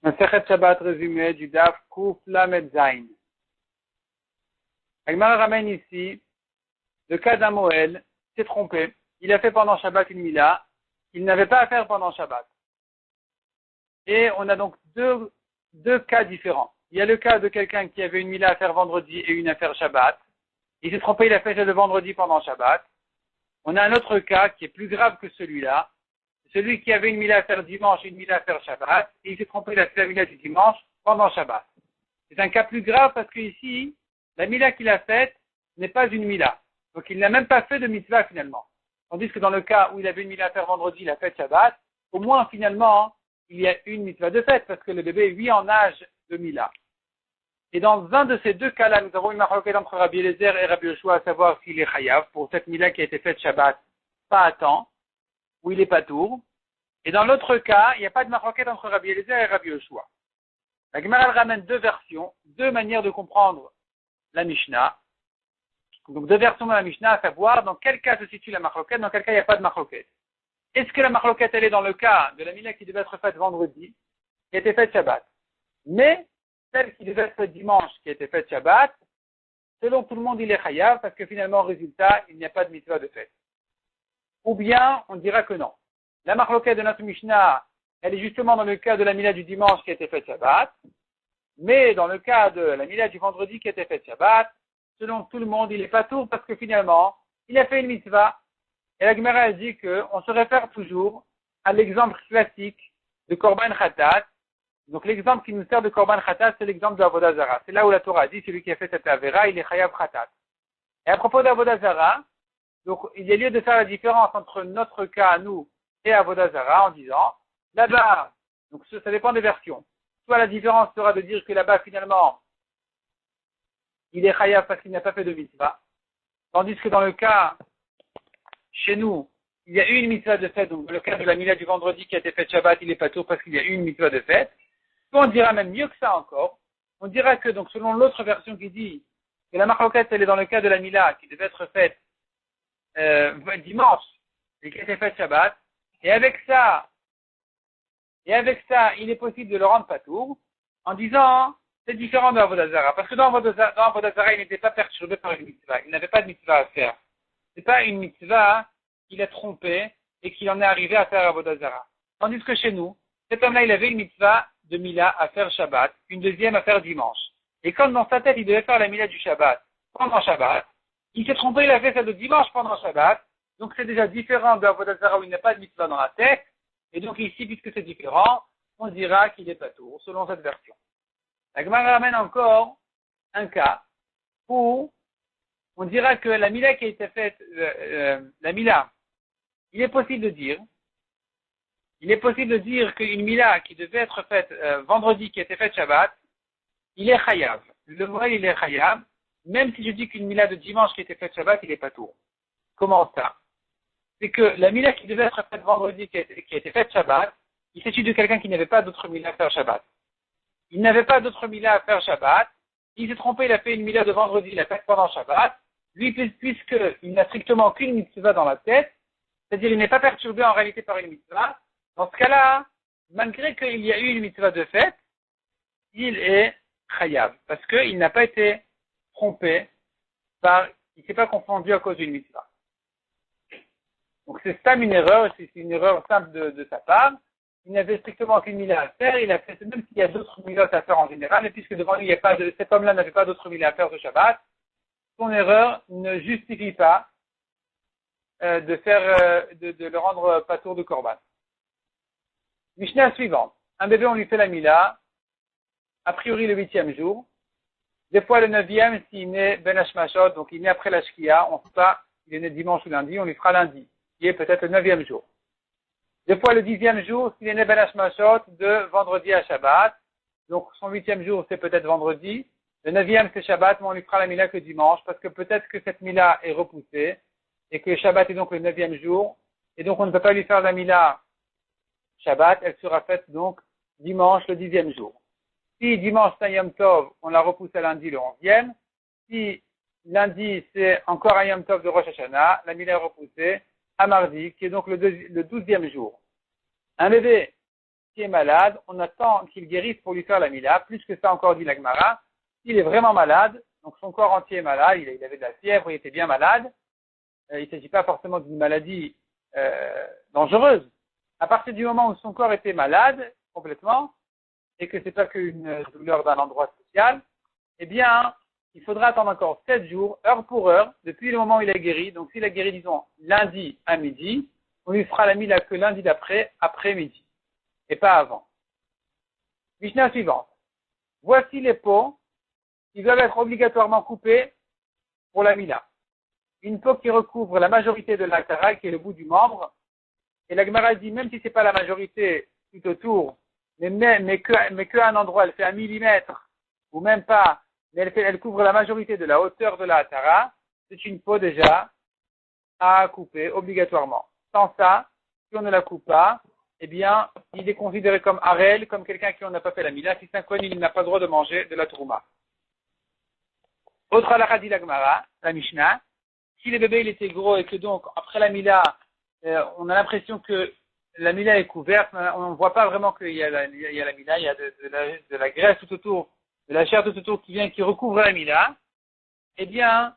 Masechet Shabbat résumé du Daf Kuf Lamed Zain. Agmara ramène ici le cas d'un Moël s'est trompé. Il a fait pendant Shabbat une Mila. Il n'avait pas à faire pendant Shabbat. Et on a donc deux cas différents. Il y a le cas de quelqu'un qui avait une Mila à faire vendredi et une à faire Shabbat. Il s'est trompé, il a fait le vendredi pendant Shabbat. On a un autre cas qui est plus grave que celui-là. Celui qui avait une Mila à faire dimanche et une Mila à faire Shabbat, et il s'est trompé, il a fait la Mila du dimanche pendant Shabbat. C'est un cas plus grave parce qu'ici, la Mila qu'il a faite n'est pas une Mila. Donc il n'a même pas fait de mitzvah finalement. Tandis que dans le cas où il avait une Mila à faire vendredi, il a fait Shabbat, au moins finalement, il y a une mitzvah de fait parce que le bébé est lui en âge de Mila. Et dans un de ces deux cas-là, nous avons une marloquette entre Rabbi Eliezer et Rabbi Yoshua à savoir s'il est chayav pour cette Mila qui a été faite Shabbat, pas à temps, où il est patour. Et dans l'autre cas, il n'y a pas de marloquette entre Rabbi Eliezer et Rabbi Yoshua. La Gemara ramène deux versions, deux manières de comprendre la Mishnah. Donc deux versions de la Mishnah, à savoir dans quel cas se situe la marloquette, dans quel cas il n'y a pas de marloquette. Est-ce que la marloquette, elle est dans le cas de la Mila qui devait être faite vendredi, qui a été faite Shabbat, mais celle qui devait être faite dimanche, qui a été faite Shabbat, selon tout le monde, il est chayav, parce que finalement, au résultat, il n'y a pas de mitzvah de fête. Ou bien, on dira que non. La marloquette de notre Mishnah, elle est justement dans le cas de la Mila du dimanche qui a été faite Shabbat, mais dans le cas de la Mila du vendredi qui a été faite Shabbat, selon tout le monde, il est pas tour parce que finalement, il a fait une mitzvah. Et la Gemara a dit qu'on se réfère toujours à l'exemple classique de Korban Khatat. Donc l'exemple qui nous sert de Korban Khatat, c'est l'exemple de Avodah Zara. C'est là où la Torah dit, celui qui a fait cette Avera, il est Chayav Khatat. Et à propos d'Avodah Zara, donc il y a lieu de faire la différence entre notre cas à nous et Avodah Zara en disant, là-bas, donc ça dépend des versions. Soit la différence sera de dire que là-bas, finalement, il est chayav parce qu'il n'a pas fait de mitzvah. Tandis que dans le cas, chez nous, il y a eu une mitzvah de fête, donc dans le cas de la Mila du vendredi qui a été faite Shabbat, il est pas tour parce qu'il y a eu une mitzvah de fête. On dira même mieux que ça encore. On dira que, donc, selon l'autre version qui dit que la marloquette, elle est dans le cas de la Mila qui devait être faite dimanche et qui a été faite Shabbat, et avec ça, il est possible de le rendre patour en disant, c'est différent de Avodah Zara. Parce que dans Avodah Zara, il n'était pas perturbé par une mitzvah. Il n'avait pas de mitzvah à faire. C'est pas une mitzvah qu'il a trompé et qu'il en est arrivé à faire Avodah Zara. Tandis que chez nous, cet homme-là, il avait une mitzvah de Mila à faire Shabbat, une deuxième à faire dimanche. Et comme dans sa tête, il devait faire la Mila du Shabbat pendant Shabbat, il s'est trompé, il a fait ça de dimanche pendant Shabbat. Donc c'est déjà différent de Avodah Zara où il n'y a pas de mitzvah dans la tête. Et donc ici, puisque c'est différent, on dira qu'il est patour, selon cette version. La Gemara ramène encore un cas où on dira que la Mila qui a été faite, la Mila, il est possible de dire qu'une Mila qui devait être faite vendredi, qui a été faite Shabbat, il est chayav. Le Moël, il est chayav, même si je dis qu'une Mila de dimanche qui a été faite Shabbat, il est patour. Comment ça? C'est que la Mila qui devait être faite vendredi, qui a été faite Shabbat, il s'agit de quelqu'un qui n'avait pas d'autre Mila à faire Shabbat. Il n'avait pas d'autre Mila à faire Shabbat. Il s'est trompé, il a fait une Mila de vendredi, il a fait pendant Shabbat. Lui, puisqu'il n'a strictement qu'une mitzvah dans la tête, c'est-à-dire il n'est pas perturbé en réalité par une mitzvah, dans ce cas-là, malgré qu'il y a eu une mitzvah de fait, il est chayav, parce qu'il n'a pas été trompé il ne s'est pas confondu à cause d'une mitzvah. Donc c'est ça une erreur, c'est une erreur simple de sa part. Il n'avait strictement aucune mila à faire, il a fait, même s'il y a d'autres milas à faire en général, et puisque devant lui, cet homme-là n'avait pas d'autres milas à faire de Shabbat, son erreur ne justifie pas de le rendre patour de Korban. Mishnah suivante. Un bébé, on lui fait la mila, a priori le 8e jour, des fois le 9e, s'il naît ben hashmashot, donc il naît après la shkia, on ne sait pas, il est né dimanche ou lundi, on lui fera lundi, qui est peut-être le 9e jour. Des fois le 10e jour, s'il est né ben hashmashot, de vendredi à Shabbat, donc son 8e jour, c'est peut-être vendredi, le 9e, c'est Shabbat, mais on lui fera la mila que dimanche, parce que peut-être que cette mila est repoussée, et que Shabbat est donc le 9e jour, et donc on ne peut pas lui faire la mila Shabbat, elle sera faite donc dimanche, le 10e jour. Si dimanche c'est un Yom Tov, on la repousse à lundi, le 11e. Si lundi c'est encore un Yom Tov de Rosh Hashanah, la mila est repoussée à mardi, qui est donc le 12e jour. Un bébé qui est malade, on attend qu'il guérisse pour lui faire la mila. Plus que ça encore, dit la Gemara, s'il est vraiment malade, donc son corps entier est malade, il avait de la fièvre, il était bien malade, il ne s'agit pas forcément d'une maladie dangereuse. À partir du moment où son corps était malade complètement, et que c'est pas qu'une douleur d'un endroit spécial, eh bien, il faudra attendre encore 7 jours, heure pour heure, depuis le moment où il a guéri. Donc s'il a guéri, disons, lundi à midi, on lui fera la mila que lundi d'après, après midi, et pas avant. Mishnah suivante. Voici les peaux qui doivent être obligatoirement coupées pour la mila. Une peau qui recouvre la majorité de la cara, qui est le bout du membre, et la Gemara dit, même si c'est pas la majorité tout autour, mais que un endroit, elle fait 1 millimètre, ou même pas, mais elle couvre la majorité de la hauteur de la hatara, c'est une peau déjà à couper obligatoirement. Sans ça, si on ne la coupe pas, eh bien, il est considéré comme harel, comme quelqu'un qui n'a pas fait la mila. Si c'est un kohen, il n'a pas le droit de manger de la trouma. Autre halakha dit la Gemara, la Mishnah, si le bébé il était gros et que donc après la mila, on a l'impression que la mila est couverte, on ne voit pas vraiment qu'il y a la mila, il y a de la graisse tout autour, de la chair tout autour qui recouvre la mila, eh bien,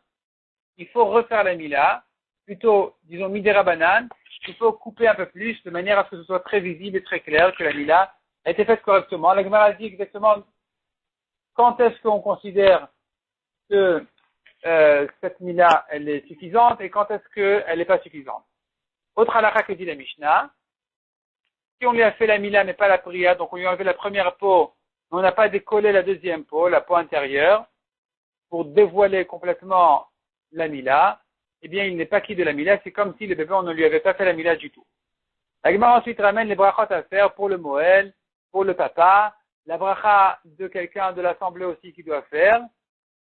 il faut refaire la mila, plutôt, disons, midera banane, il faut couper un peu plus, de manière à ce que ce soit très visible et très clair que la mila a été faite correctement. La Gemara dit exactement quand est-ce qu'on considère que cette mila, elle est suffisante et quand est-ce qu'elle n'est pas suffisante. Autre halakha que dit la Mishnah, si on lui a fait la mila mais pas la priya, donc on lui a enlevé la première peau, mais on n'a pas décollé la deuxième peau, la peau intérieure, pour dévoiler complètement la mila, eh bien il n'est pas qui de la mila, c'est comme si le bébé on ne lui avait pas fait la mila du tout. La Gemara ensuite ramène les brachot à faire pour le Moël, pour le papa, la bracha de quelqu'un de l'assemblée aussi qui doit faire,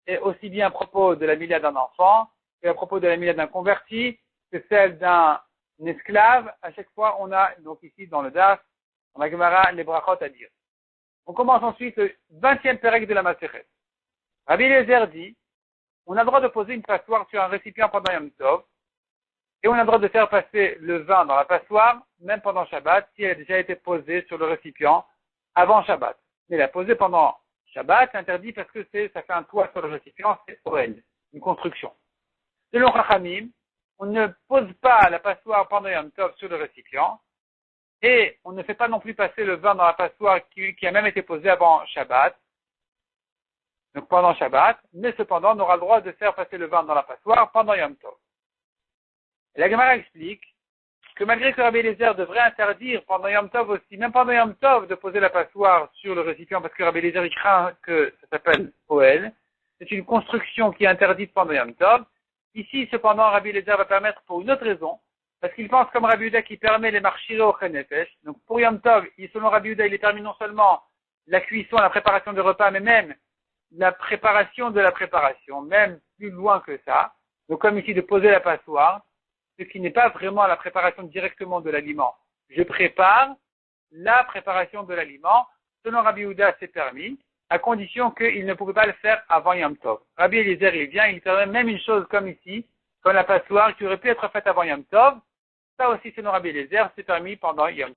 et aussi bien à propos de la mila d'un enfant, que à propos de la mila d'un converti, que celle d'un esclave. À chaque fois, on a, donc ici dans le DAF, dans la Gemara, les brachot à dire. On commence ensuite le 20e pérec de la Masechet. Rabbi Eliezer dit, on a le droit de poser une passoire sur un récipient pendant Yom Tov, et on a le droit de faire passer le vin dans la passoire, même pendant Shabbat, si elle a déjà été posée sur le récipient avant Shabbat. Mais la poser pendant Shabbat, c'est interdit parce que ça fait un toit sur le récipient, c'est Oel, une construction. Selon Chachamim, on ne pose pas la passoire pendant Yom Tov sur le récipient, et on ne fait pas non plus passer le vin dans la passoire qui a même été posée avant Shabbat, donc pendant Shabbat, mais cependant, on aura le droit de faire passer le vin dans la passoire pendant Yom Tov. Et la Gemara explique que malgré que Rabbi Eliezer devrait interdire pendant Yom Tov aussi, même pendant Yom Tov, de poser la passoire sur le récipient, parce que Rabbi Eliezer il craint que ça s'appelle Oel, c'est une construction qui est interdite pendant Yom Tov. Ici, cependant, Rabbi Eliezer va permettre pour une autre raison, parce qu'il pense comme Rabbi Yehuda qui permet les marchirés au Chenefesh. Donc pour Yom Tov, selon Rabbi Yehuda, il est permis non seulement la cuisson, la préparation du repas, mais même la préparation de la préparation, même plus loin que ça. Donc comme ici de poser la passoire, ce qui n'est pas vraiment la préparation directement de l'aliment. Je prépare la préparation de l'aliment. Selon Rabbi Yehuda, c'est permis, à condition qu'il ne pouvait pas le faire avant Yom Tov. Rabbi Eliezer, il vient, il permet même une chose comme ici, comme la passoire qui aurait pu être faite avant Yom Tov. Ça aussi, selon Rabbi Eliezer, c'est permis pendant Yom Tov.